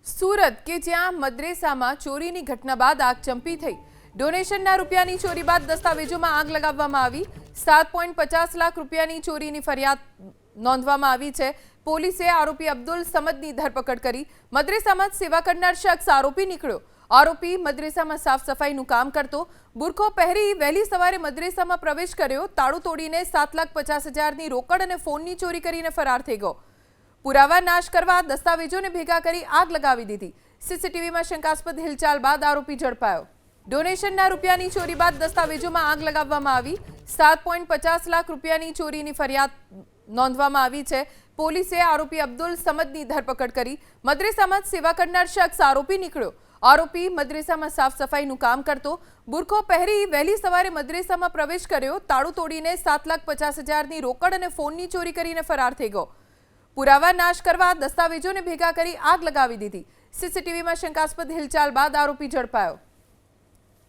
સુરત કે જ્યાં મદ્રેસામાં ચોરીની ઘટના બાદ આગ ચંપી થઈ। ડોનેશનના રૂપિયાની ચોરી બાદ દસ્તાવેજોમાં આગ લગાવવામાં આવી। 7.50 લાખ રૂપિયાની ચોરીની ફરિયાદ નોંધવામાં આવી છે। પોલીસે આરોપી અબ્દુલ સમદની ધરપકડ કરી। મદ્રેસામાં સેવા કરનાર શખ્સ આરોપી નીકળ્યો। આરોપી મદ્રેસામાં સાફ સફાઈનું કામ કરતો। બુરખો પહેરી વહેલી સવારે મદ્રેસામાં પ્રવેશ કર્યો। તાળું તોડીને 7,50,000ની રોકડ અને ફોનની ચોરી કરીને ફરાર થઈ ગયો। પુરાવા નાશ કરવા દસ્તાવેજોને ભેગા કરી આગ લગાવી દીધી। સીસીટીવીમાં શંકાસ્પદ હિલચાલ બાદ આરોપી ઝડપાયો। ડોનેશનના રૂપિયાની ચોરી બાદ દસ્તાવેજોમાં આગ લગાવવામાં આવી। 7.50 લાખ રૂપિયાની ચોરીની ફરિયાદ નોંધવામાં આવી છે। પોલીસે આરોપી અબ્દુલ સમદની ધરપકડ કરી। મદ્રેસામાં સેવા કરનાર શખ્સ આરોપી નીકળ્યો। આરોપી મદ્રેસામાં સાફ સફાઈનું કામ કરતો। બુરખો પહેરી વહેલી સવારે મદ્રેસામાં પ્રવેશ કર્યો। તાળું તોડીને 7,50,000ની રોકડ અને ફોનની ચોરી કરીને ફરાર થઈ ગયો। પુરાવા નાશ કરવા દસ્તાવેજોને ભેગા કરી આગ લગાવી દીધી। સીસીટીવીમાં શંકાસ્પદ હિલચાલ બાદ આરોપી ઝડપાયો।